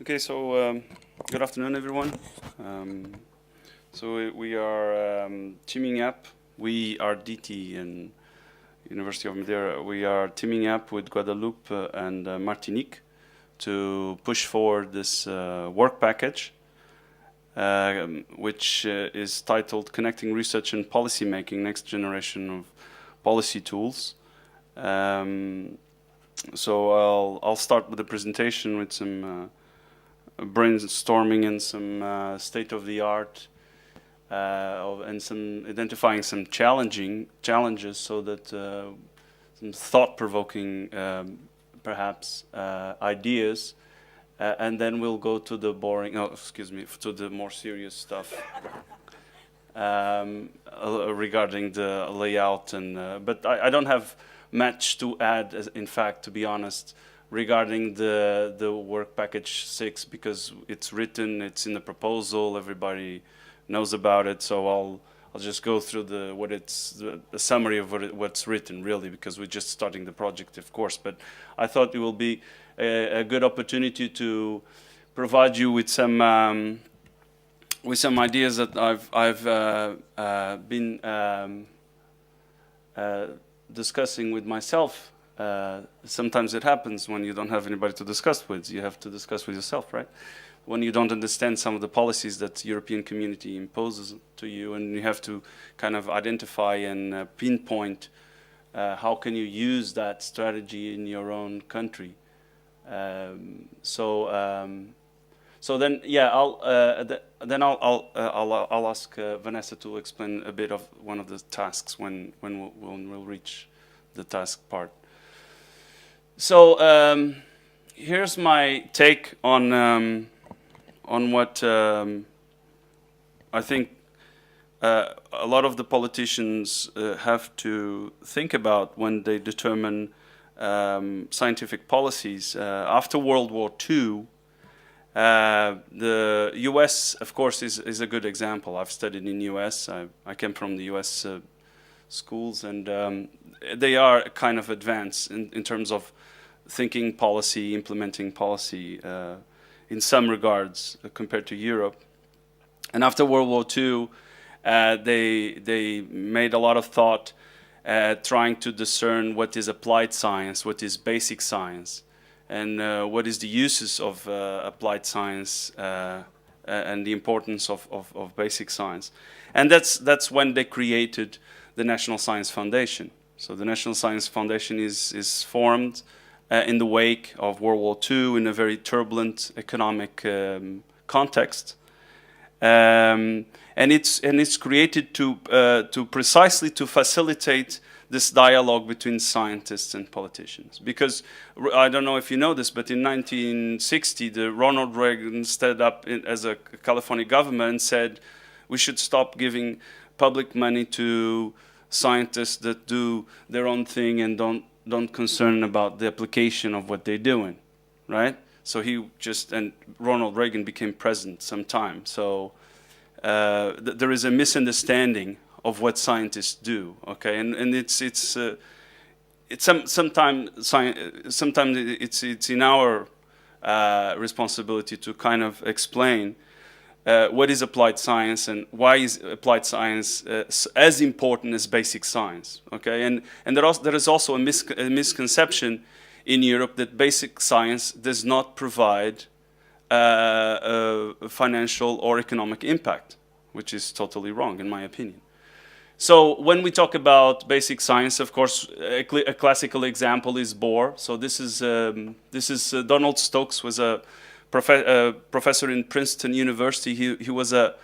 Okay, so good afternoon, everyone. We are teaming up. We are DT and University of Madeira. We are teaming up with Guadeloupe and Martinique to push forward this work package, which is titled "Connecting Research and Policy Making: Next Generation of Policy Tools." So I'll start with the presentation with some brainstorming and some state-of-the-art and some identifying some challenges, so that some thought-provoking perhaps ideas, and then we'll go to the to the more serious stuff regarding the layout. And but I don't have much to add, in fact, to be honest, regarding the work package 6, because it's written, it's in the proposal, everybody knows about it. So I'll just go through the summary of what's written, really, because we're just starting the project, of course. But I thought it will be a good opportunity to provide you with some ideas that I've been discussing with myself. Sometimes it happens when you don't have anybody to discuss with. You have to discuss with yourself, right? When you don't understand some of the policies that the European community imposes to you, and you have to kind of identify and pinpoint how can you use that strategy in your own country. So then, yeah, I'll ask Vanessa to explain a bit of one of the tasks when we'll reach the task part. So here's my take on what I think a lot of the politicians have to think about when they determine scientific policies. After World War II, the U.S., of course, is a good example. I've studied in U.S. I came from the U.S. Schools, and they are kind of advanced in terms of thinking policy, implementing policy in some regards compared to Europe. And after World War II, they made a lot of thought trying to discern what is applied science, what is basic science, and what is the uses of applied science and the importance of basic science. And that's when they created the National Science Foundation. So the National Science Foundation is formed in the wake of World War II in a very turbulent economic context, and it's created to precisely to facilitate this dialogue between scientists and politicians. Because I don't know if you know this, but in 1960, Ronald Reagan stood up as a California government and said we should stop giving public money to scientists that do their own thing and don't concern about the application of what they're doing, right? So and Ronald Reagan became president sometime. So there is a misunderstanding of what scientists do, okay? And sometimes it's in our responsibility to kind of explain what is applied science and why is applied science as important as basic science, okay? And there is also a misconception in Europe that basic science does not provide a financial or economic impact, which is totally wrong, in my opinion. So when we talk about basic science, of course, a classical example is Bohr. So this is Donald Stokes was a professor in Princeton University. He was a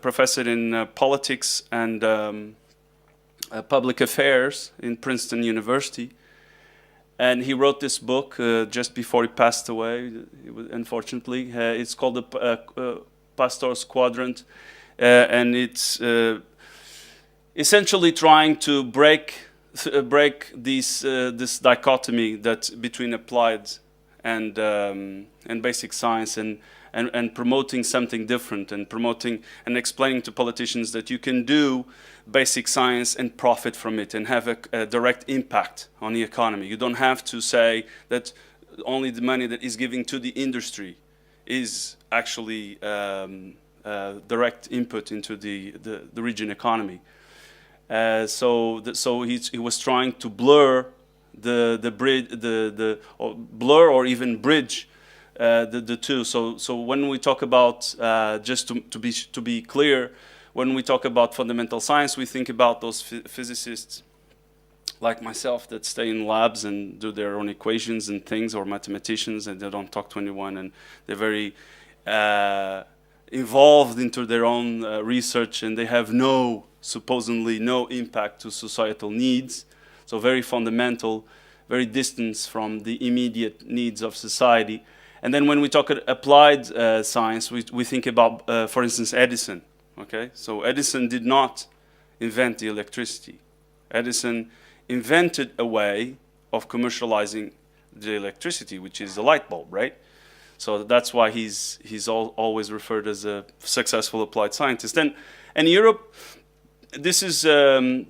professor in politics and public affairs in Princeton University, and he wrote this book just before he passed away. Unfortunately, it's called the Pastor's Quadrant, and it's essentially trying to break this dichotomy that between applied and basic science, and promoting something different, and promoting and explaining to politicians that you can do basic science and profit from it and have a direct impact on the economy. You don't have to say that only the money that is given to the industry is actually direct input into the region economy. So he was trying to blur blur or even bridge the two. So when we talk about just to be clear, when we talk about fundamental science, we think about those physicists like myself that stay in labs and do their own equations and things, or mathematicians, and they don't talk to anyone, and they're very involved into their own research, and they have supposedly no impact to societal needs. So very fundamental, very distant from the immediate needs of society. And then when we talk applied science, we think about, for instance, Edison. Okay, so Edison did not invent the electricity. Edison invented a way of commercializing the electricity, which is a light bulb, right? So that's why he's always referred as a successful applied scientist. And in Europe, this is so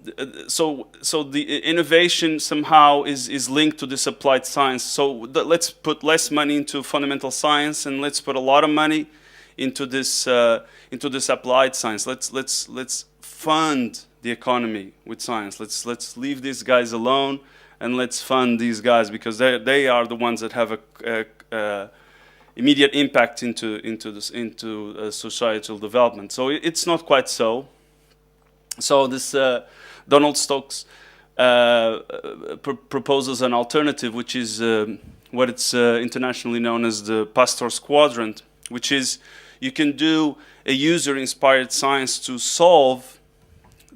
the innovation somehow is linked to this applied science. So let's put less money into fundamental science, and let's put a lot of money into this applied science. Let's fund the economy with science. Let's leave these guys alone, and let's fund these guys, because they are the ones that have a immediate impact into societal development. So it's not quite so. So this Donald Stokes proposes an alternative, which is what it's internationally known as the Pastor's quadrant, which is you can do a user-inspired science to solve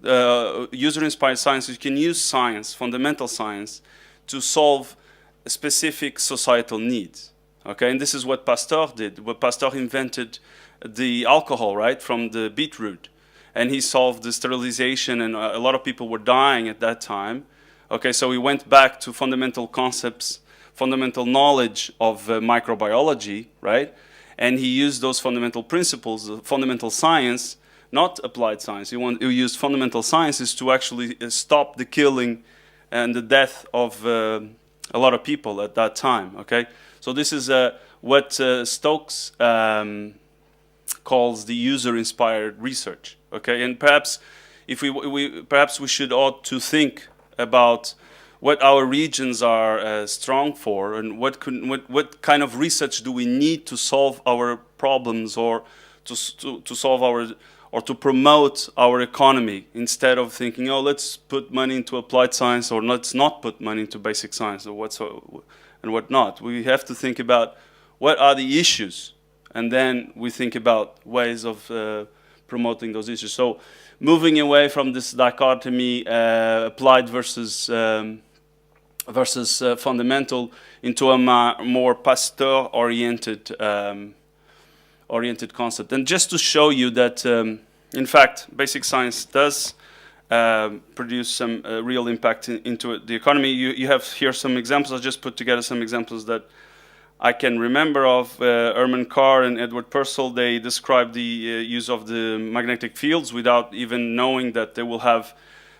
user-inspired science. You can use science, fundamental science, to solve specific societal needs. Okay, and this is what Pasteur did. What Pasteur invented the alcohol, right, from the beetroot, and he solved the sterilization, and a lot of people were dying at that time. Okay, so he went back to fundamental concepts, fundamental knowledge of microbiology, right? And he used those fundamental principles, fundamental science, not applied science. He used fundamental sciences to actually stop the killing and the death of a lot of people at that time. Okay, so this is what Stokes calls the user-inspired research. Okay, and perhaps if we should ought to think about what our regions are strong for, and what kind of research do we need to solve our problems, or to solve our, or to promote our economy, instead of thinking, oh, let's put money into applied science, or let's not put money into basic science, or what not. We have to think about what are the issues, and then we think about ways of promoting those issues. So moving away from this dichotomy, applied versus fundamental, into a more Pasteur-oriented concept. And just to show you that, in fact, basic science does produce some real impact into the economy. You have here some examples. I just put together some examples that I can remember of. Herman Carr and Edward Purcell, they describe the use of the magnetic fields without even knowing that they will have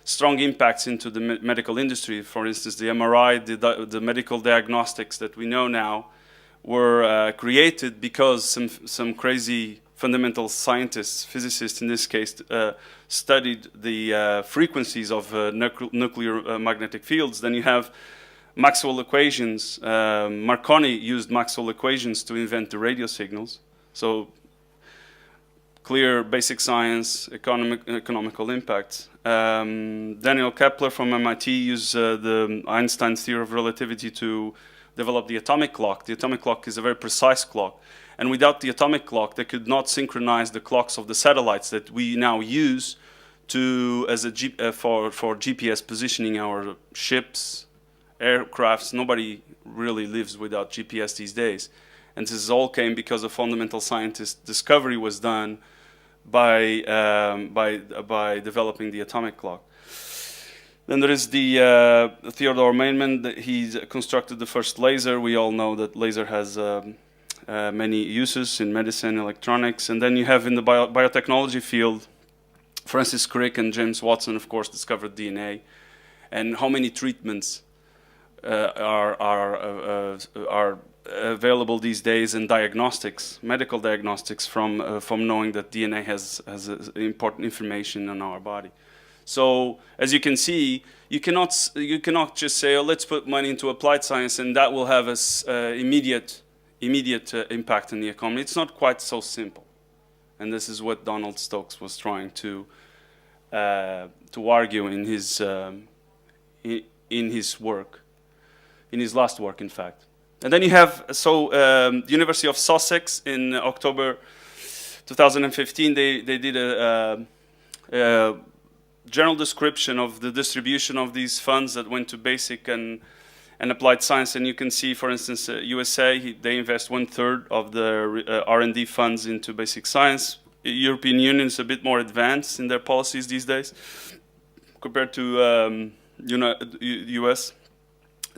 strong impacts into the medical industry. For instance, the MRI, the medical diagnostics that we know now, were created because some crazy fundamental scientists, physicists in this case, studied the frequencies of nuclear magnetic fields. Then you have Maxwell equations. Marconi used Maxwell equations to invent the radio signals. So clear basic science, economical impact. Daniel Kepler from MIT used the Einstein theory of relativity to develop the atomic clock. The atomic clock is a very precise clock. And without the atomic clock, they could not synchronize the clocks of the satellites that we now use to for GPS positioning our ships, aircrafts. Nobody really lives without GPS these days. And this all came because a fundamental scientist discovery was done by developing the atomic clock. Then there is the Theodore Maiman. He constructed the first laser. We all know that laser has many uses in medicine, electronics. And then you have in the biotechnology field Francis Crick and James Watson, of course, discovered DNA, and how many treatments are available these days, and diagnostics, medical diagnostics from knowing that DNA has important information on our body. So as you can see, you cannot just say, oh, let's put money into applied science and that will have immediate impact on the economy. It's not quite so simple, and this is what Donald Stokes was trying to argue in his work, in his last work, in fact. And then you have the University of Sussex in October 2015. They did a general description of the distribution of these funds that went to basic and applied science. And you can see, for instance, USA, they invest 1/3 of the R&D funds into basic science. European Union is a bit more advanced in their policies these days compared to US.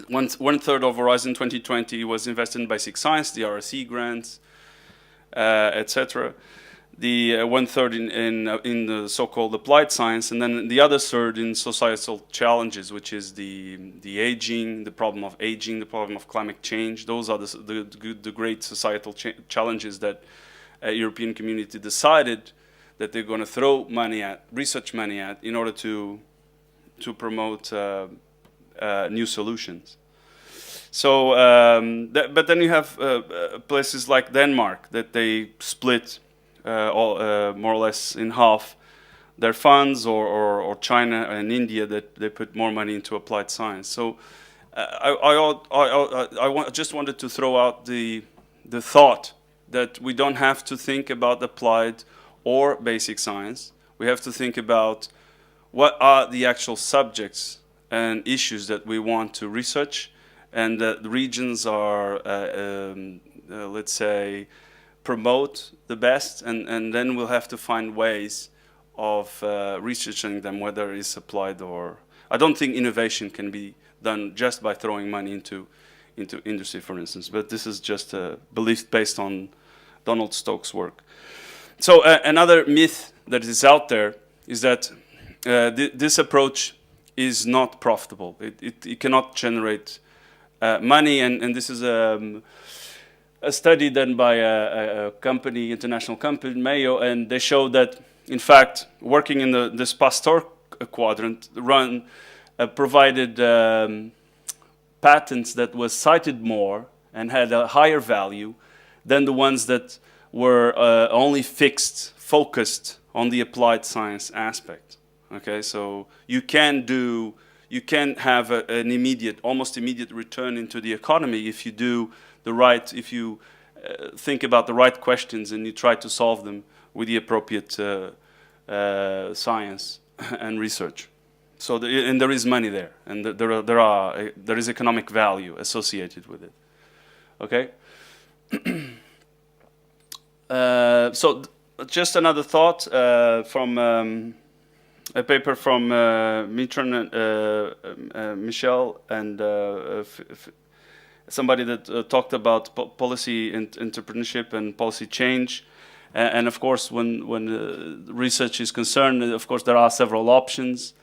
1/3 of Horizon 2020 was invested in basic science, the RSE grants, etc. The 1/3 in the so-called applied science, and then the other third in societal challenges, which is the aging, the problem of aging, the problem of climate change. Those are the great societal challenges that European community decided that they're going to throw money at, research money at, in order to promote new solutions. So, but then you have places like Denmark that they split more or less in half their funds, or China and India that they put more money into applied science. So I just wanted to throw out the thought that we don't have to think about applied or basic science. We have to think about what are the actual subjects and issues that we want to research, and that the regions are, let's say, promote the best, and then we'll have to find ways of researching them, whether it's applied or... I don't think innovation can be done just by throwing money into industry, for instance, but this is just a belief based on Donald Stokes' work. So another myth that is out there is that this approach is not profitable. It cannot generate money, and this is a study done by a company, international company, Mayo, and they showed that, in fact, working in this Pasteur quadrant provided patents that was cited more and had a higher value than the ones that were only focused on the applied science aspect. Okay, so you can have an immediate, almost immediate return into the economy if you do the right, if you think about the right questions and you try to solve them with the appropriate science and research. So and there is money there, and there is economic value associated with it. Okay. So just another thought from a paper from Michel and somebody that talked about policy entrepreneurship and policy change. And of course, when research is concerned, of course, there are several options.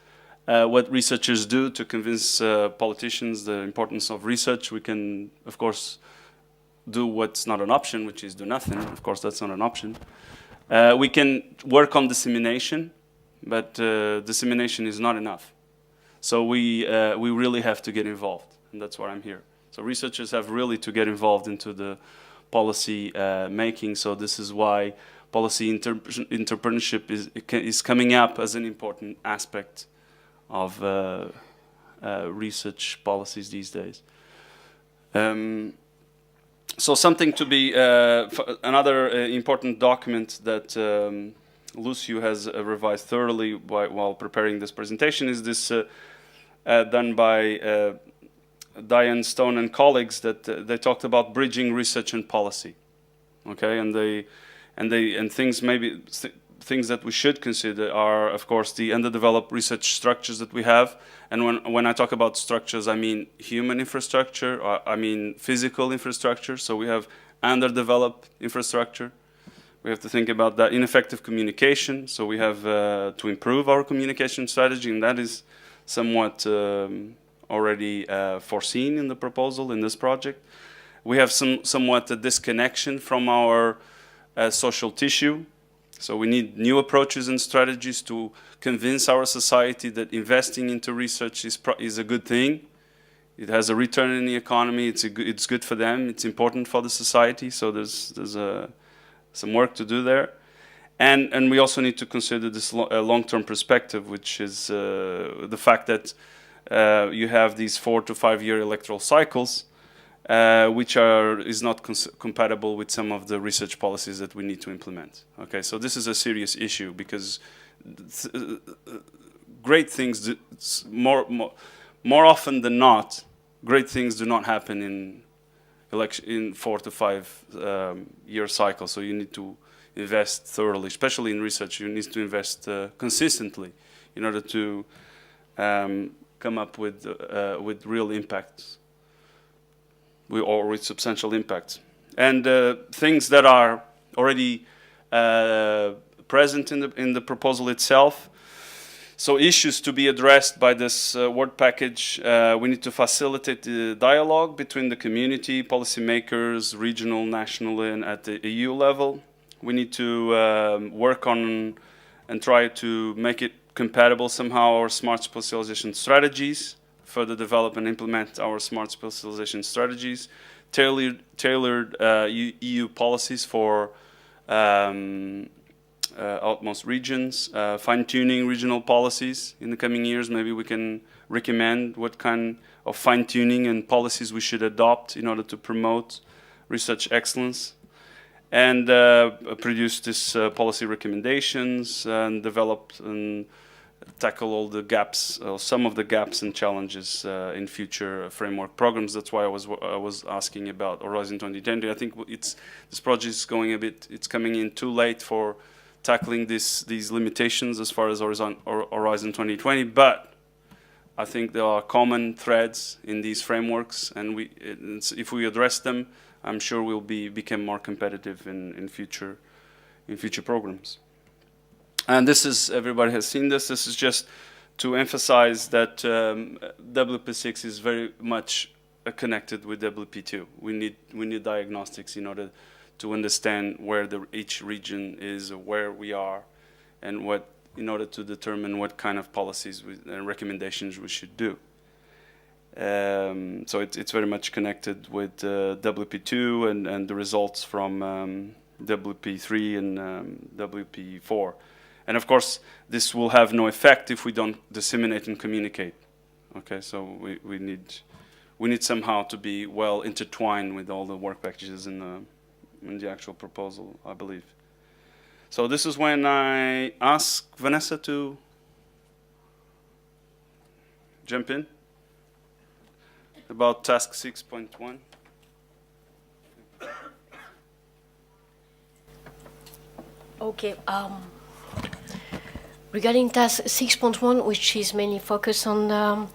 What researchers do to convince politicians the importance of research. We can, of course, do what's not an option, which is do nothing. Of course, that's not an option. We can work on dissemination, but dissemination is not enough. So we really have to get involved, and that's why I'm here. So researchers have really to get involved into the policy making. So this is why policy entrepreneurship is coming up as an important aspect of research policies these days. So something to be, another important document that Lucio has revised thoroughly while preparing this presentation is this done by Diane Stone and colleagues that they talked about bridging research and policy. Okay, and things that we should consider are, of course, the underdeveloped research structures that we have. And when I talk about structures, I mean human infrastructure, or I mean physical infrastructure. So we have underdeveloped infrastructure. We have to think about that ineffective communication. So we have to improve our communication strategy, and that is somewhat already foreseen in the proposal in this project. We have somewhat a disconnection from our social tissue. So we need new approaches and strategies to convince our society that investing into research is a good thing. It has a return in the economy. It's good for them. It's important for the society. So there's some work to do there. And we also need to consider this long-term perspective, which is the fact that you have these 4 to 5 year electoral cycles, which is not compatible with some of the research policies that we need to implement. Okay, so this is a serious issue because great things, more often than not, great things do not happen in 4 to 5 year cycles. So you need to invest thoroughly, especially in research. You need to invest consistently in order to come up with real impacts, or with substantial impacts. And things that are already present in the proposal itself. So issues to be addressed by this work package, we need to facilitate the dialogue between the community, policymakers, regional, national, and at the EU level. We need to work on and try to make it compatible somehow our smart specialization strategies, further develop and implement our smart specialization strategies, tailored EU policies for outmost regions, fine-tuning regional policies in the coming years. Maybe we can recommend what kind of fine-tuning and policies we should adopt in order to promote research excellence, and produce these policy recommendations and develop and tackle all the gaps, some of the gaps and challenges in future framework programs. That's why I was asking about Horizon 2020. I think this project is it's coming in too late for tackling these limitations as far as Horizon 2020, but I think there are common threads in these frameworks, and if we address them, I'm sure we'll become more competitive in future programs. And this is, everybody has seen this. This is just to emphasize that WP6 is very much connected with WP2. We need diagnostics in order to understand where each region is, where we are, and in order to determine what kind of policies and recommendations we should do. So it's very much connected with WP2 and the results from WP3 and WP4. And of course, this will have no effect if we don't disseminate and communicate. Okay, so we need somehow to be well intertwined with all the work packages in the actual proposal, I believe. So this is when I ask Vanessa to jump in about task 6.1. Okay. Regarding task 6.1, which is mainly focused on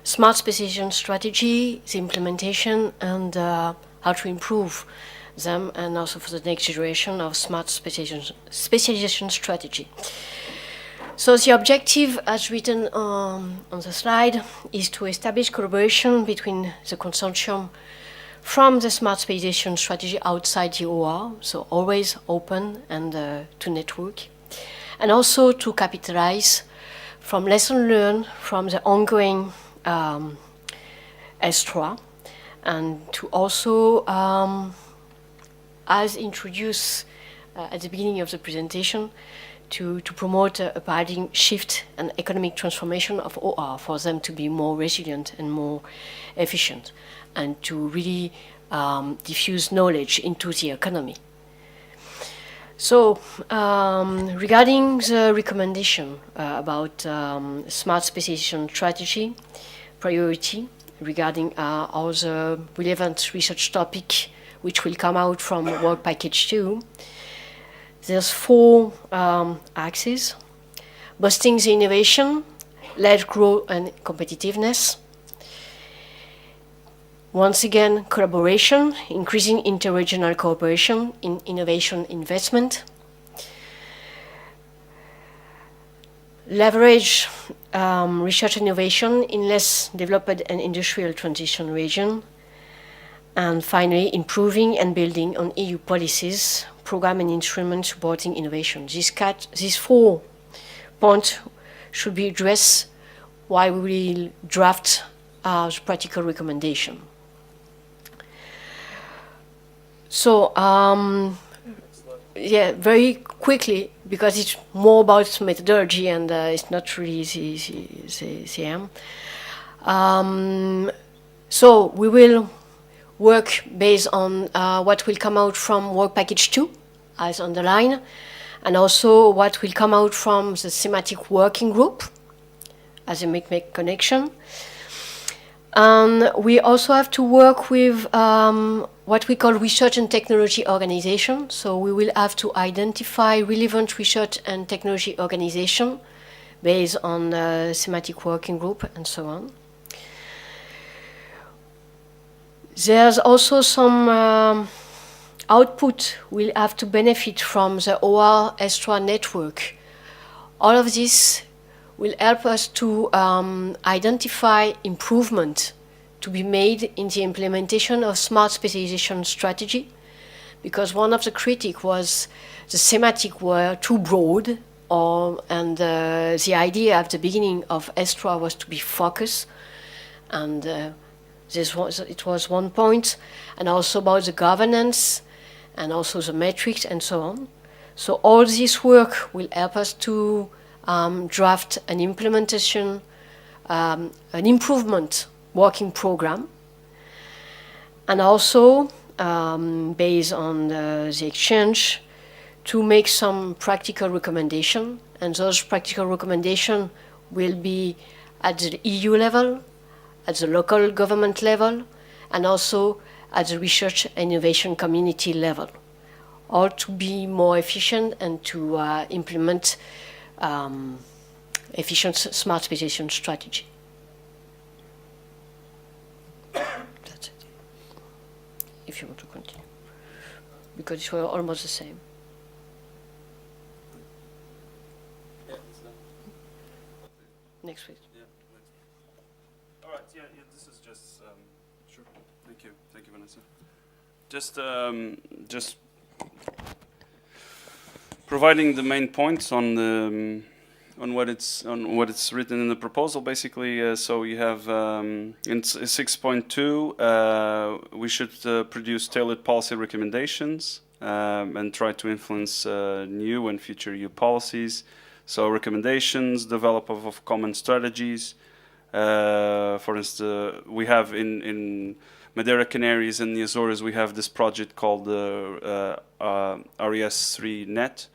smart specialization strategy, the implementation, and how to improve them, and also for the next generation of smart specialization strategy. So the objective, as written on the slide, is to establish collaboration between the consortium from the smart specialization strategy outside the OR, so always open and to network, and also to capitalize from lessons learned from the ongoing ESTRA, and to also, as introduced at the beginning of the presentation, to promote a paradigm shift and economic transformation of OR for them to be more resilient and more efficient, and to really diffuse knowledge into the economy. So regarding the recommendation about smart specialization strategy, priority, regarding all the relevant research topic which will come out from Work Package 2, there's 4 axes: boosting the innovation, led growth and competitiveness, Once again, collaboration, increasing interregional cooperation in innovation investment. Leverage research and innovation in less developed and industrial transition region. And finally, improving and building on EU policies, program and instruments supporting innovation. These 4 points should be addressed while we will draft the practical recommendation. So, yeah, very quickly, because it's more about methodology and it's not really the aim. So we will work based on what will come out from work package 2, as underlined, and also what will come out from the thematic working group, as a make connection. And we also have to work with what we call research and technology organization. So we will have to identify relevant research and technology organization based on the thematic working group and so on. There's also some output will have to benefit from the OR ESTRA network. All of this will help us to identify improvement to be made in the implementation of smart specialization strategy, because one of the critiques was the thematic were too broad, and the idea at the beginning of ESTRA was to be focused, and it was one point, and also about the governance, and also the metrics, and so on. So all this work will help us to draft an implementation, an improvement working program, and also based on the exchange to make some practical recommendation, and those practical recommendations will be at the EU level, at the local government level, and also at the research and innovation community level, all to be more efficient and to implement efficient smart specialization strategy. That's it. If you want to continue, because it's almost the same. Next week. Yeah. All right. Yeah. This is just sure. Thank you, Vanessa. Just providing the main points on the on what it's written in the proposal. Basically, so you have in 6.2 we should produce tailored policy recommendations and try to influence new and future EU policies. So recommendations, development of common strategies. For instance, we have in Madeira, Canaries, and the Azores, we have this project called the RES3 Net,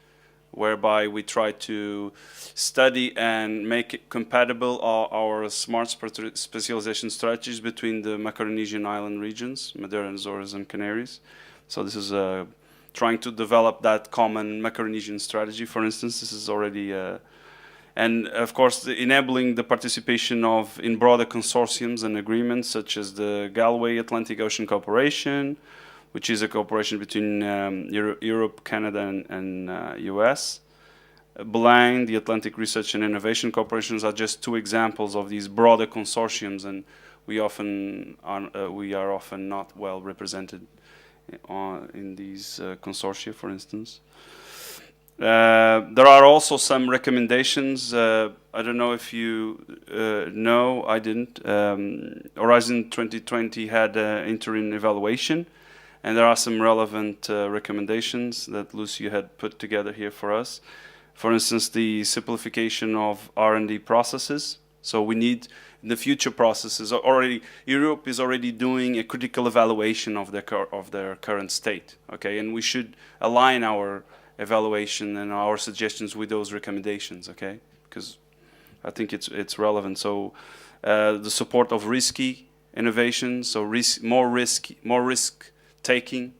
whereby we try to study and make it compatible our smart specialization strategies between the Macaronesian island regions, Madeira, Azores, and Canaries. So this is trying to develop that common Macaronesian strategy, for instance. This is already, and of course, enabling the participation in broader consortiums and agreements, such as the Galway Atlantic Ocean Cooperation, which is a cooperation between Europe, Canada, and US. BLANG, the Atlantic Research and Innovation Corporations, are just 2 examples of these broader consortiums, and we are often not well represented in these consortia, for instance. There are also some recommendations. I don't know if you know, I didn't. Horizon 2020 had interim evaluation, and there are some relevant recommendations that Lucio had put together here for us. For instance, the simplification of R&D processes. So we need, in the future processes, Europe is already doing a critical evaluation of their current state, okay? And we should align our evaluation and our suggestions with those recommendations, okay? Because I think it's relevant. So the support of risky innovation, so more risk taking.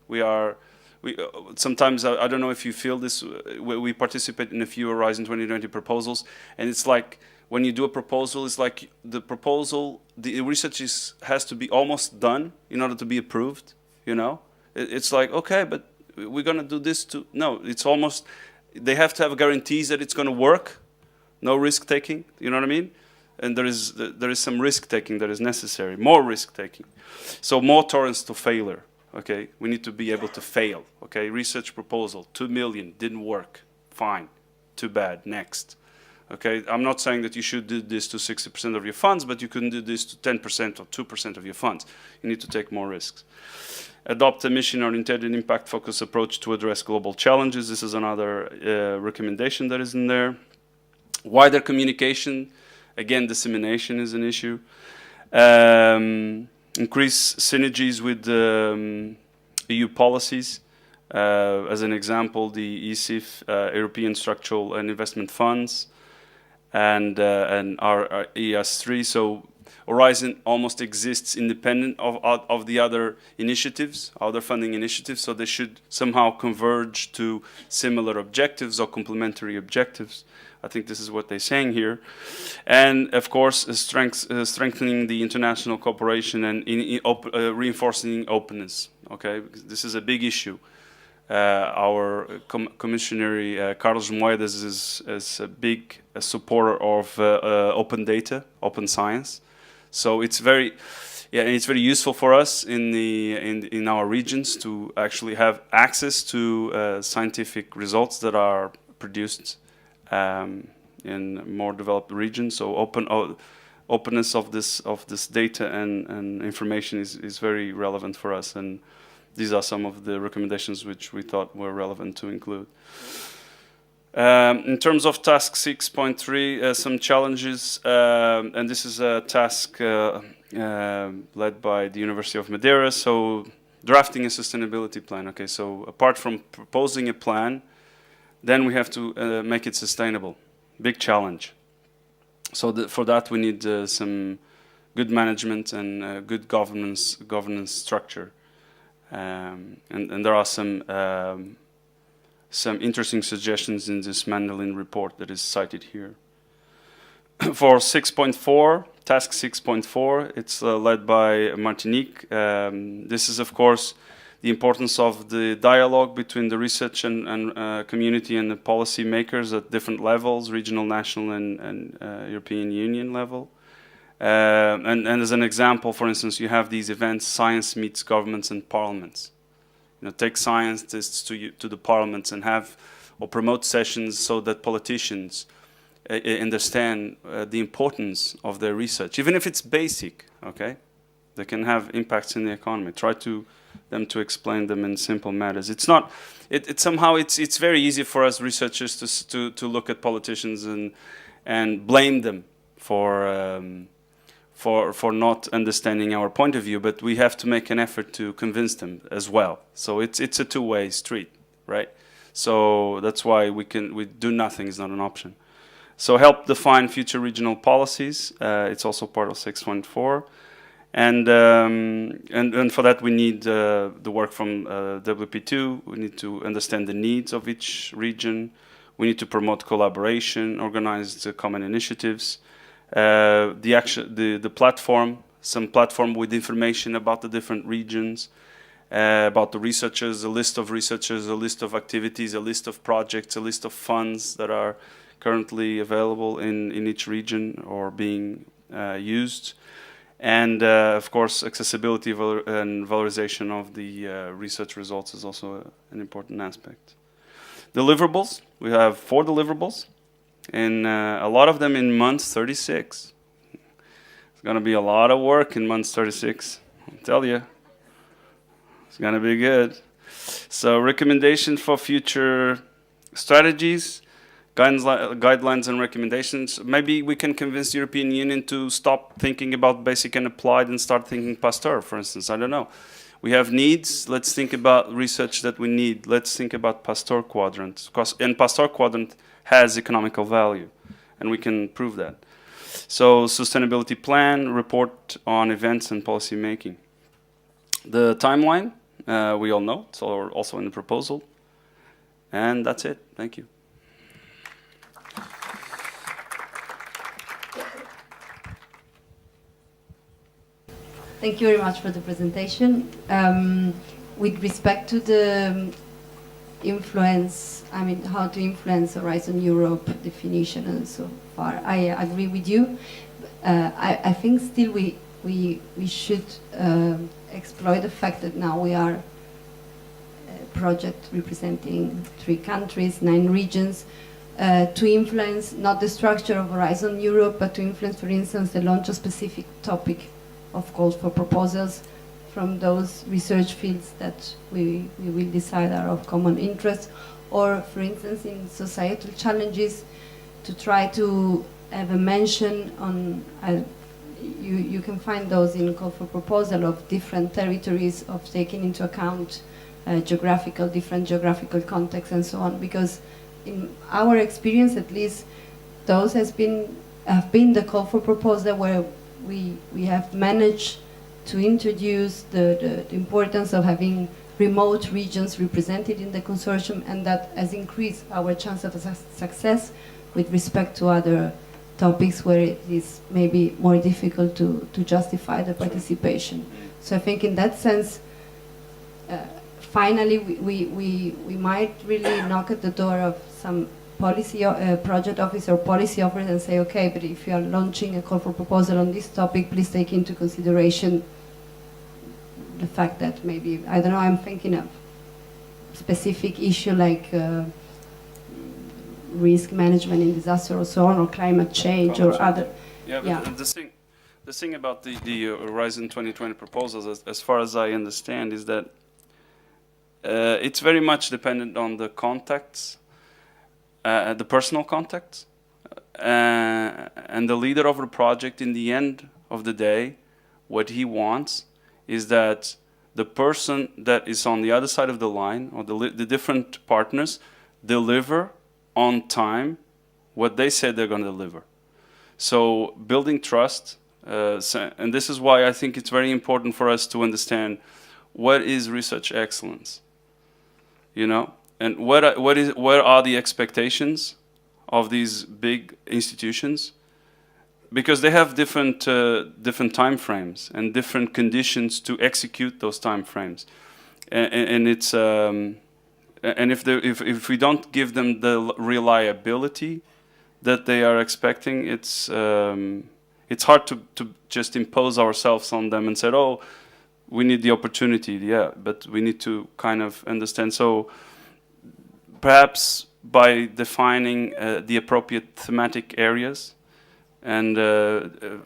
Sometimes I don't know if you feel this. We participate in a few Horizon 2020 proposals, and it's like when you do a proposal, it's like the proposal, the research has to be almost done in order to be approved, you know? It's like, okay, but we're gonna do this too. No, it's almost, they have to have guarantees that it's gonna work, no risk taking, you know what I mean? And there is some risk taking that is necessary, more risk taking. So more tolerance to failure, okay? We need to be able to fail, okay? Research proposal, 2 million, didn't work, fine, too bad, next. Okay, I'm not saying that you should do this to 60% of your funds, but you couldn't do this to 10% or 2% of your funds. You need to take more risks. Adopt a mission-oriented and impact-focused approach to address global challenges. This is another recommendation that is in there. Wider communication. Again, dissemination is an issue. Increase synergies with EU policies. As an example, the ESIF, European Structural and Investment Funds, and our ES3. So Horizon almost exists independent of the other initiatives, other funding initiatives, so they should somehow converge to similar objectives or complementary objectives. I think this is what they're saying here. And of course, strengthening the international cooperation and reinforcing openness. Okay, this is a big issue. Our commissioner Carlos Moedas is a big supporter of open data, open science. So it's very useful for us in our regions to actually have access to scientific results that are produced in more developed regions. So openness of this data and information is very relevant for us, and these are some of the recommendations which we thought were relevant to include. In terms of task 6.3, some challenges, and this is a task led by the University of Madeira. So drafting a sustainability plan. Okay, so apart from proposing a plan, then we have to make it sustainable. Big challenge. So for that we need some good management and good governance structure. And there are some interesting suggestions in this Mandolin report that is cited here. For 6.4, task 6.4, it's led by Martinique. This is, of course, the importance of the dialogue between the research and community and the policy makers at different levels, regional, national, and European Union level. And as an example, for instance, you have these events, Science Meets Governments and Parliaments. You know, take scientists to the parliaments and have or promote sessions so that politicians understand the importance of their research, even if it's basic. Okay, they can have impacts in the economy. Try them to explain them in simple matters. It's not. It's very easy for us researchers to look at politicians and blame them for not understanding our point of view, but we have to make an effort to convince them as well. So it's a two-way street, right? So that's why we do nothing is not an option. So help define future regional policies. It's also part of 6.4, and for that we need the work from WP2. We need to understand the needs of each region. We need to promote collaboration, organize common initiatives. The platform, some platform with information about the different regions, about the researchers, a list of researchers, a list of activities, a list of projects, a list of funds that are currently available in each region or being used. And of course, accessibility and valorization of the research results is also an important aspect. Deliverables, we have 4 deliverables. And a lot of them in month 36. It's going to be a lot of work in month 36. I'll tell you. It's going to be good. So recommendations for future strategies, guidelines and recommendations. Maybe we can convince the European Union to stop thinking about basic and applied and start thinking Pasteur, for instance. I don't know. We have needs. Let's think about research that we need. Let's think about Pasteur quadrant. And Pasteur quadrant has economical value, and we can prove that. So sustainability plan, report on events and policy making. The timeline, we all know, it's also in the proposal. And that's it. Thank you. Thank you very much for the presentation. With respect to the influence, I mean, how to influence Horizon Europe definition and so far, I agree with you. I think still we should exploit the fact that now we are a project representing 3 countries, 9 regions, to influence not the structure of Horizon Europe, but to influence, for instance, the launch of specific topic of calls for proposals from those research fields that we will decide are of common interest, or, for instance, in societal challenges, to try to have a mention on, you can find those in call for proposal of different territories, of taking into account different geographical contexts and so on, because in our experience, at least, those have been the call for proposal where we have managed to introduce the importance of having remote regions represented in the consortium, and that has increased our chance of success with respect to other topics where it is maybe more difficult to justify the participation. So I think in that sense, finally we might really knock at the door of some policy project office or policy office and say, okay, but if you are launching a call for proposal on this topic, please take into consideration the fact that maybe, I don't know, I'm thinking of specific issue like risk management in disaster or so on, or climate change or other. Yeah, but yeah. The thing about the Horizon 2020 proposals, as far as I understand, is that it's very much dependent on the contacts, the personal contacts, and the leader of the project. In the end of the day, what he wants is that the person that is on the other side of the line, or the different partners, deliver on time what they said they're going to deliver. So building trust, and this is why I think it's very important for us to understand what is research excellence, you know, and what are the expectations of these big institutions, because they have different time frames and different conditions to execute those time frames, and it's and if we don't give them the reliability that they are expecting, it's hard to just impose ourselves on them and say, oh, we need the opportunity. Yeah, but we need to kind of understand. So perhaps by defining the appropriate thematic areas and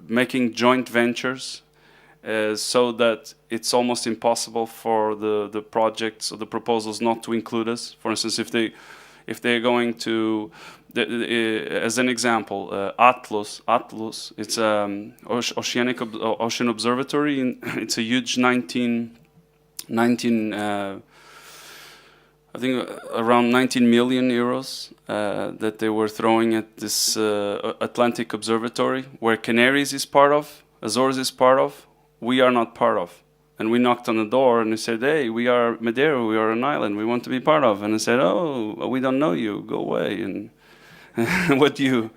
making joint ventures so that it's almost impossible for the projects or the proposals not to include us. For instance, if they're going to, as an example, Atlas, it's ocean observatory. It's a huge 19 I think around 19 million euros that they were throwing at this Atlantic observatory, where Canaries is part of, Azores is part of, we are not part of. And we knocked on the door and we said, hey, we are Madeira, we are an island, we want to be part of. And they said, oh, we don't know you, go away. And what you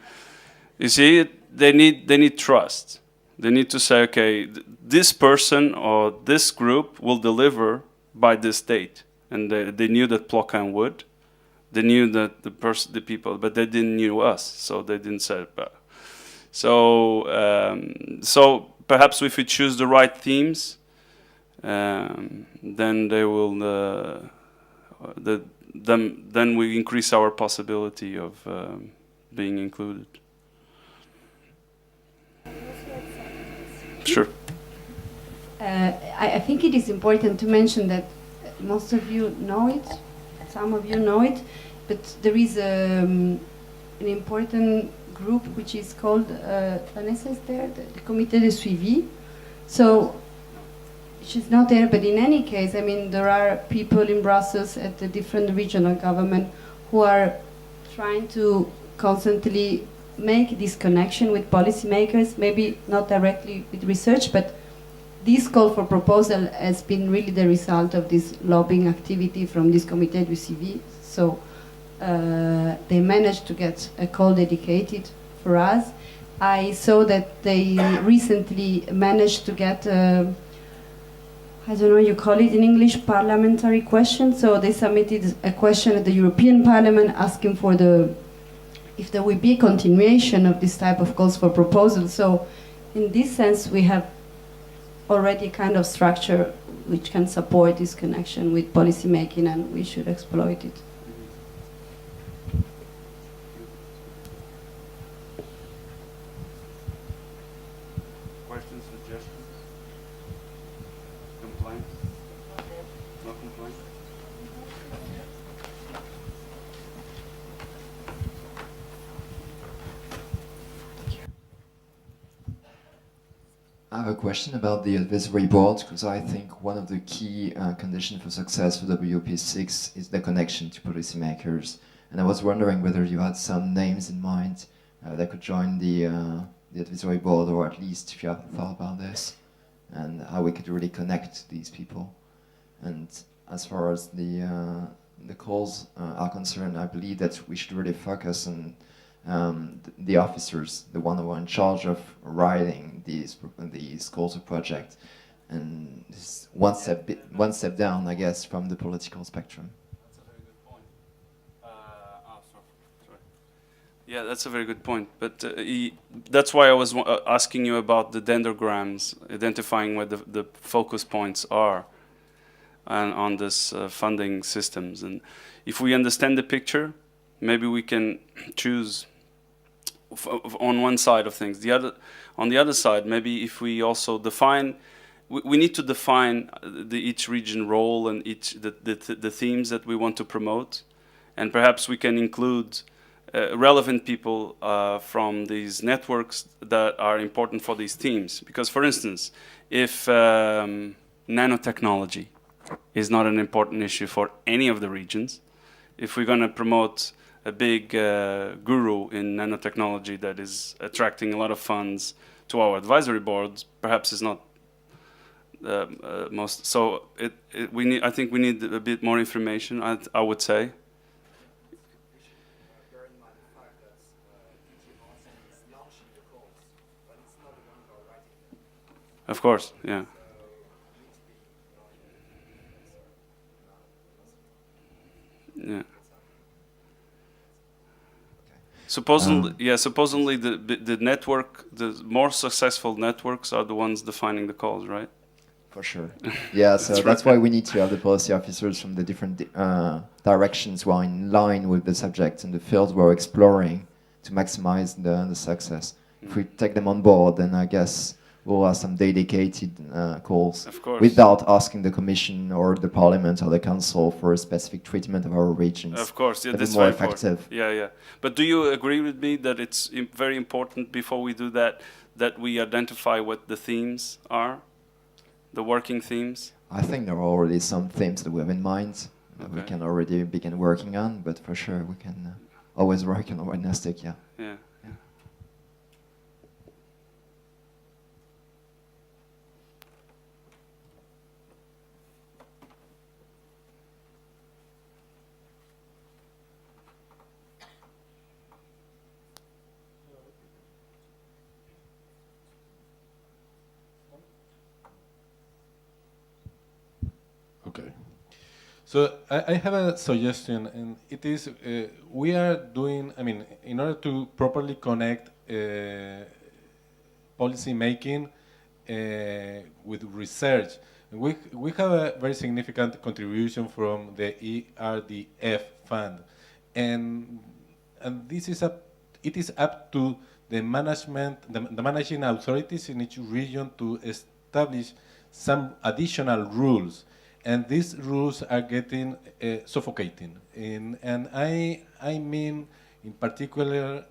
see, they need trust. They need to say, okay, this person or this group will deliver by this date. And they knew that Plocan would. They knew that the people, but they didn't know us, so they didn't say it. So perhaps if we choose the right themes, then they will. Then we increase our possibility of being included. Sure. I think it is important to mention that most of you know it, some of you know it, but there is an important group which is called, Vanessa is there, the Comité de Suivi. So she's not there, but in any case, I mean, there are people in Brussels at the different regional government who are trying to constantly make this connection with policymakers, maybe not directly with research, but this call for proposal has been really the result of this lobbying activity from this Comité du Suivi. So they managed to get a call dedicated for us. I saw that they recently managed to get, I don't know, you call it in English, parliamentary question. So they submitted a question at the European Parliament asking for if there will be a continuation of this type of calls for proposals. So in this sense, we have already a kind of structure which can support this connection with policy making, and we should exploit it. Questions, suggestions, complaints? No complaints? I have a question about the advisory board, because I think one of the key conditions for success for WP6 is the connection to policymakers. And I was wondering whether you had some names in mind that could join the advisory board, or at least if you have thought about this, and how we could really connect these people. And as far as the calls are concerned, I believe that we should really focus on the officers, the one who are in charge of writing these calls of project, and this one step down, I guess, from the political spectrum. That's a very good point. Sorry. Yeah, that's a very good point. But that's why I was asking you about the dendrograms, identifying where the focus points are on this funding systems. And if we understand the picture, maybe we can choose on one side of things. On the other side, maybe if we also define, we need to define each region role and the themes that we want to promote, and perhaps we can include relevant people from these networks that are important for these themes. Because, for instance, if nanotechnology is not an important issue for any of the regions, if we're going to promote a big guru in nanotechnology that is attracting a lot of funds to our advisory boards, perhaps is not most. So I think we need a bit more information, I would say. Of course, yeah. Yeah. Supposedly the network, the more successful networks are the ones defining the calls, right? For sure. Yeah, so that's why we need to have the policy officers from the different directions who are in line with the subject and the fields we're exploring to maximize the success. If we take them on board, then I guess we'll have some dedicated calls without asking the Commission or the Parliament or the Council for a specific treatment of our regions. Of course, yeah, that's more very effective. Important. Yeah. But do you agree with me that it's very important before we do that we identify what the themes are, the working themes? I think there are already some themes that we have in mind that we can already begin working on, but for sure we can always work on awareness-tic, yeah. Yeah. Okay. So I have a suggestion, and it is we are doing, in order to properly connect policy making with research, we have a very significant contribution from the ERDF fund, and this is it is up to the management, the managing authorities in each region to establish some additional rules. And these rules are getting suffocating. And I mean, in particular,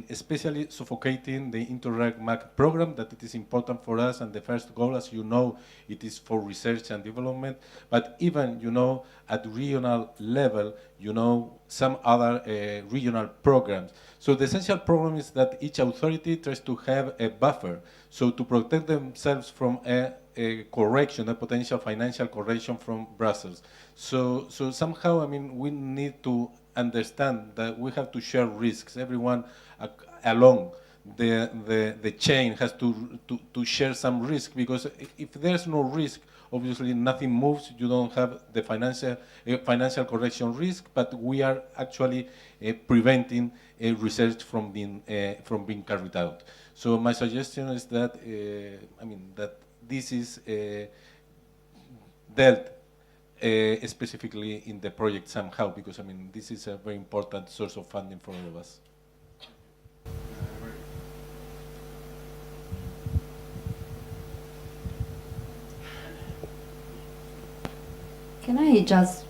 especially suffocating the Interreg MAC program, that it is important for us, and the first goal, as you know, it is for research and development. But even, at regional level, some other regional programs. So the essential problem is that each authority tries to have a buffer, so to protect themselves from a correction, a potential financial correction from Brussels. So somehow, we need to understand that we have to share risks, everyone along the chain has to share some risk, because if there's no risk, obviously nothing moves. You don't have the financial correction risk, but we are actually preventing research from being carried out. So my suggestion is that that this is dealt specifically in the project somehow, because this is a very important source of funding for all of us. Can I just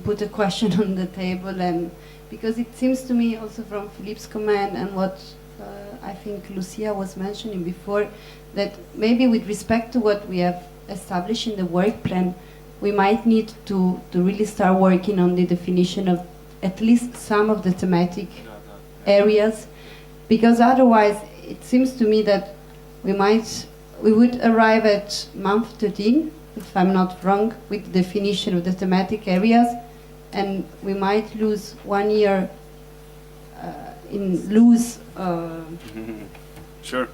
put a question on the table, and because it seems to me also from Philippe's comment and what I think Lucia was mentioning before, that maybe with respect to what we have established in the work plan, we might need to really start working on the definition of at least some of the thematic areas, because otherwise it seems to me that we would arrive at month 13, if I'm not wrong, with the definition of the thematic areas, and we might lose 1 year Sure.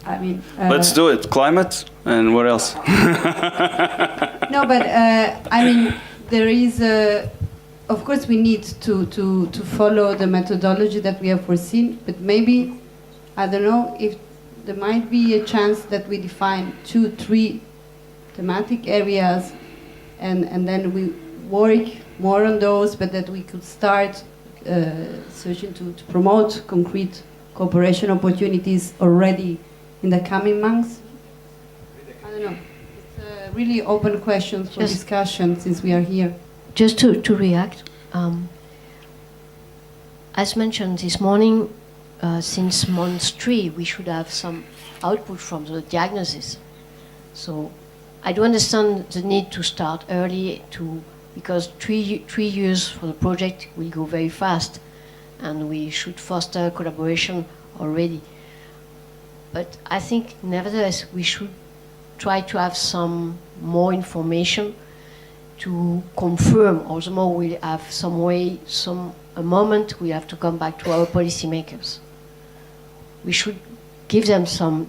I mean, let's do it. Climate and what else? No, but I mean, there is of course we need to follow the methodology that we have foreseen, but maybe, I don't know, if there might be a chance that we define 2, 3 thematic areas, and then we work more on those, but that we could start searching to promote concrete cooperation opportunities already in the coming months. I don't know. It's a really open question for discussion since we are here. Just to react, as mentioned this morning, since month 3, we should have some output from the diagnosis. So I do understand the need to start early, because 3 years for the project will go very fast, and we should foster collaboration already. But I think, nevertheless, we should try to have some more information to confirm, or the more we'll have a moment we have to come back to our policymakers. We should give them some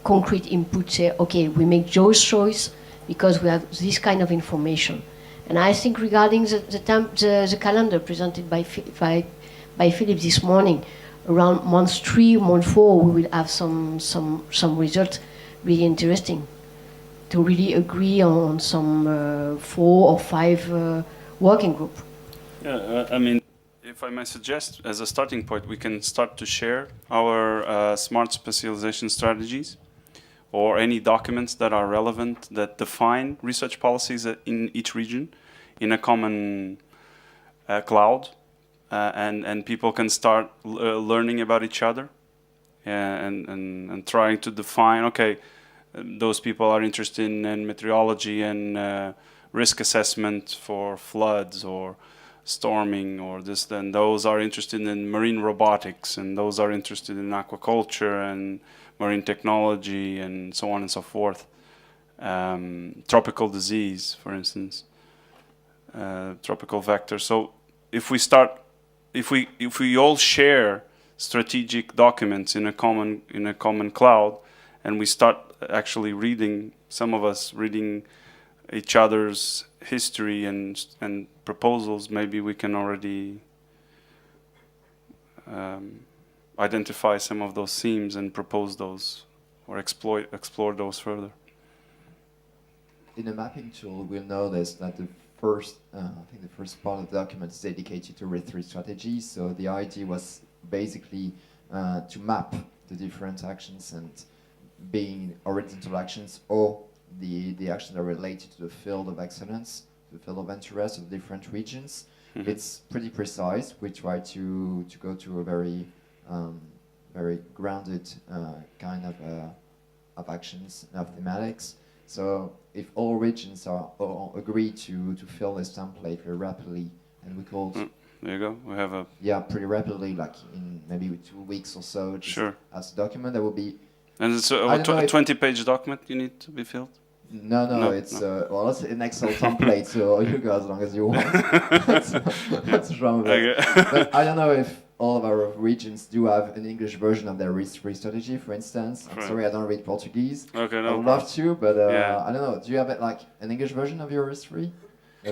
concrete input, say, okay, we make those choice because we have this kind of information. And I think regarding the calendar presented by Philip this morning, around month 3, month 4, we will have some results really interesting to really agree on some 4 or 5 working group. Yeah, I mean, if I may suggest, as a starting point, we can start to share our smart specialization strategies or any documents that are relevant that define research policies in each region in a common cloud, and people can start learning about each other and trying to define, okay, those people are interested in meteorology and risk assessment for floods or storming or this, then those are interested in marine robotics, and those are interested in aquaculture and marine technology and so on and so forth. Tropical disease, for instance, tropical vector. So if we all share strategic documents in a common cloud, and we start actually reading, some of us reading each other's history and proposals, maybe we can already identify some of those themes and propose those or explore those further. In a mapping tool, we'll notice that the first part of the document is dedicated to RIS3 strategies. So the idea was basically to map the different actions, and being horizontal actions or the actions that are related to the field of excellence, the field of interest of different regions. Mm-hmm. It's pretty precise. We try to go to a very grounded kind of actions, of thematics. So if all regions all agree to fill this template very rapidly, and we could there you go. We have a pretty rapidly, like in maybe 2 weeks or so. Sure. As a document that will be. And it's a 20-page document you need to be filled? No, it's well, it's an Excel template, so you go as long as you want. That's wrong with it. But I don't know if all of our regions do have an English version of their RIS3 strategy, for instance. I'm Right. sorry, I don't read Portuguese. Okay, I no would problem. love to, but Yeah. I don't know. Do you have like an English version of your RIS3?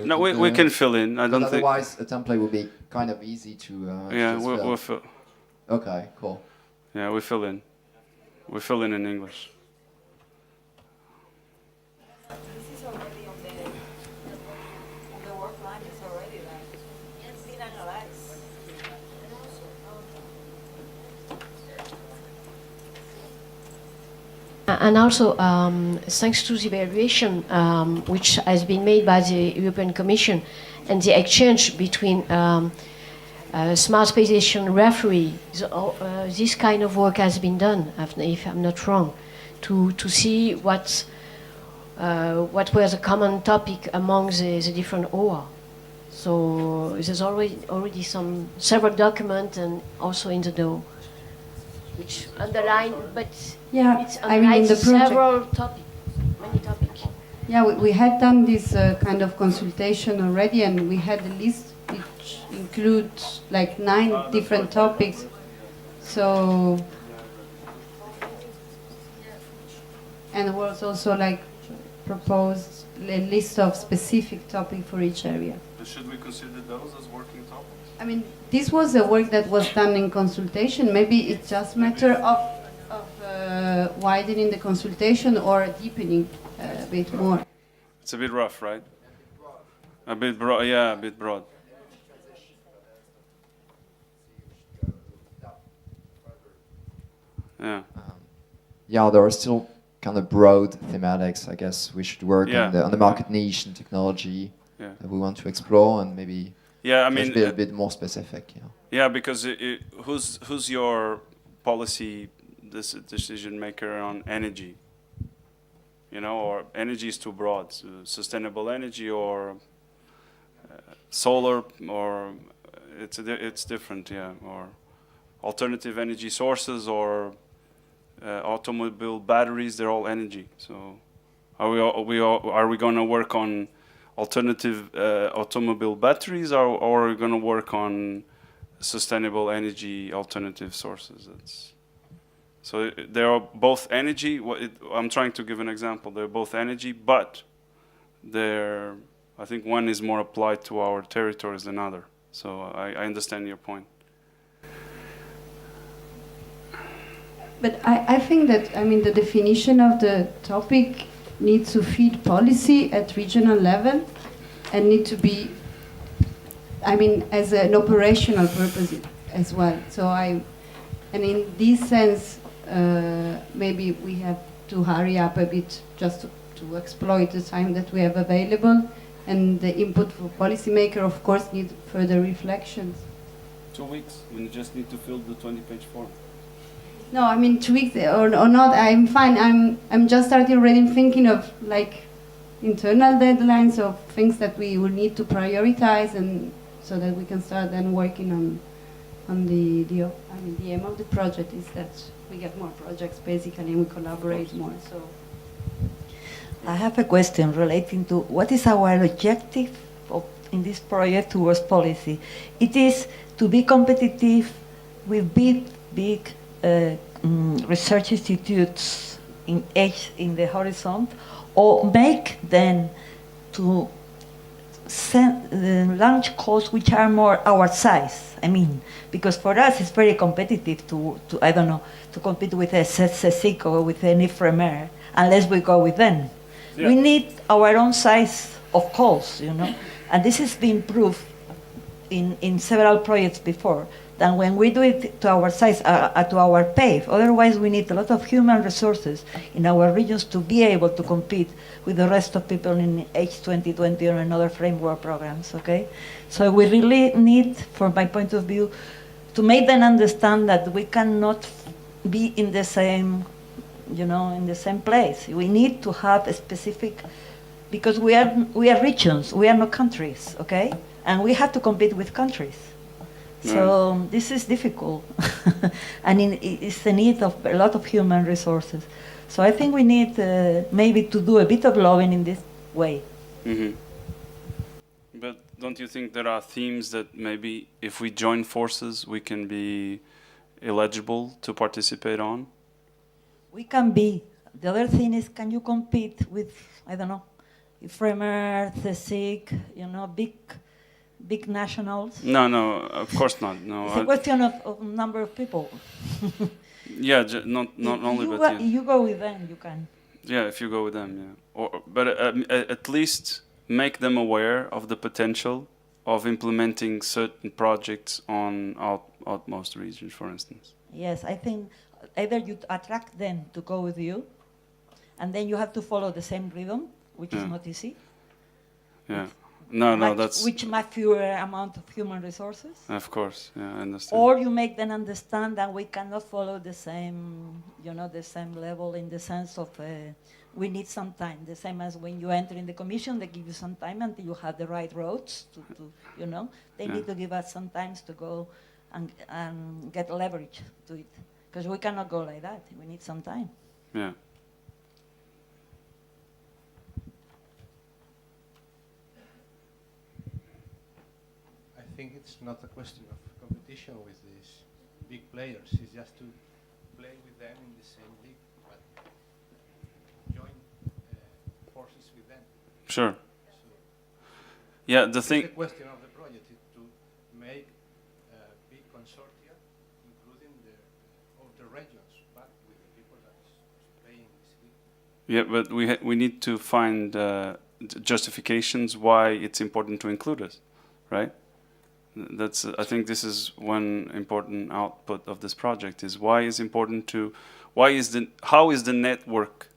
No, we can fill in. I don't think. Otherwise, a template would be kind of easy to Yeah, just we'll fill. fill. Okay, cool. Yeah, we fill in. We fill in English. This is already on the work line. It's already like it's been analyzed. And also, thanks to the evaluation which has been made by the European Commission and the exchange between smart specialization referee, this kind of work has been done, if I'm not wrong, to see what were the common topic among the different OR. So there's already several documents and also in the DO, which underline, but Yeah, it's I mean, in the project. several topics, many topics. Yeah, we had done this kind of consultation already, and we had a list which includes like 9 different topics. So, and was also like proposed a list of specific topics for each area. Should we consider those as working topics? I mean, this was a work that was done in consultation. Maybe it's just matter of widening the consultation or deepening a bit more. It's a bit rough, right? A bit broad. Yeah, a bit broad. Yeah. Yeah, there are still kind of broad thematics. I guess we should work Yeah. on the market niche and technology Yeah. that we want to explore, and maybe Yeah, I let's mean, be a bit more specific. Yeah. yeah, because who's your policy decision maker on energy? You know, or energy is too broad. So sustainable energy or solar, or it's different. Yeah, or alternative energy sources, or automobile batteries. They're all energy. So are we going to work on alternative automobile batteries, or are we going to work on sustainable energy alternative sources? So they are both energy. I'm trying to give an example. They're both energy, but I think one is more applied to our territories than other. So I understand your point. But I think that, I mean, the definition of the topic needs to feed policy at regional level and need to be, I mean, as an operational purpose as well. So and in this sense, maybe we have to hurry up a bit just to exploit the time that we have available, and the input for policymaker, of course, needs further reflections. 2 weeks. We just need to fill the 20-page form. No, I mean 2 weeks or not. I'm fine. I'm just starting already thinking of like internal deadlines of things that we will need to prioritize, and so that we can start then working on the aim of the project is that we get more projects basically and we collaborate more. So I have a question relating to what is our objective in this project towards policy. It is to be competitive with big research institutes in the horizon, or make them to launch codes which are more our size. I mean, because for us it's very competitive to I don't know, to compete with a CSIC or with an IFREMER, unless we go with them. Yeah. We need our own size of calls, you know, and this has been proved in several projects before, that when we do it to our size, to our pace, otherwise we need a lot of human resources in our regions to be able to compete with the rest of people in H2020 or another framework programs, okay? So we really need, from my point of view, to make them understand that we cannot be in the same, you know, in the same place. We need to have a specific, because we are regions, we are not countries, okay? And we have to compete with countries. So this is difficult, and it's the need of a lot of human resources. So I think we need maybe to do a bit of lobbying in this way. Mm-hmm. But don't you think there are themes that maybe if we join forces we can be eligible to participate on? We can be. The other thing is, can you compete with, I don't know, Framer, CSIC, you know, big nationals? No, no, of course not. No, It's a question of number of people. yeah, not only, but yeah. You go with them, you can. Yeah, if you go with them, yeah. But at least make them aware of the potential of implementing certain projects on outmost regions, for instance. Yes, I think either you attract them to go with you, and then you have to follow the same rhythm, which is not easy. Yeah. No, that's... Which much fewer amount of human resources. Of course, yeah, I understand. Or you make them understand that we cannot follow the same, you know, the same level in the sense of we need some time. The same as when you enter in the commission, they give you some time until you have the right roads to you know. They need to give us some time to go and get leverage to it. Because we cannot go like that. We need some time. Yeah. I think it's not a question of competition with these big players. It's just to play with them in the same league, but join forces with them. Sure. So Yeah, the thing... The question of the project is to make big consortia, including the regions, but with the people that is playing this league. Yeah, but we need to find justifications why it's important to include us, right? That's I think this is one important output of this project is how is the network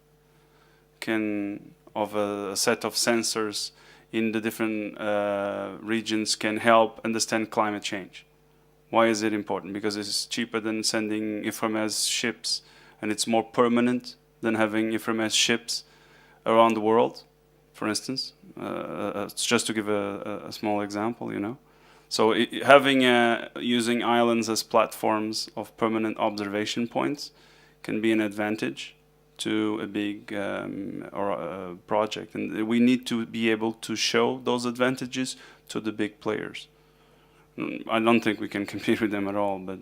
of a set of sensors in the different regions can help understand climate change. Why is it important? Because it's cheaper than sending InfraMES ships, and it's more permanent than having InfraMES ships around the world, for instance. Just to give a small example, you know. So using islands as platforms of permanent observation points can be an advantage to a big project, and we need to be able to show those advantages to the big players. I don't think we can compete with them at all, but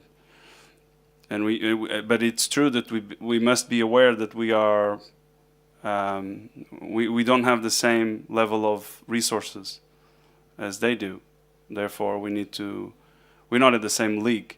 it's true that we must be aware that we are we don't have the same level of resources as they do. Therefore, we're not at the same league.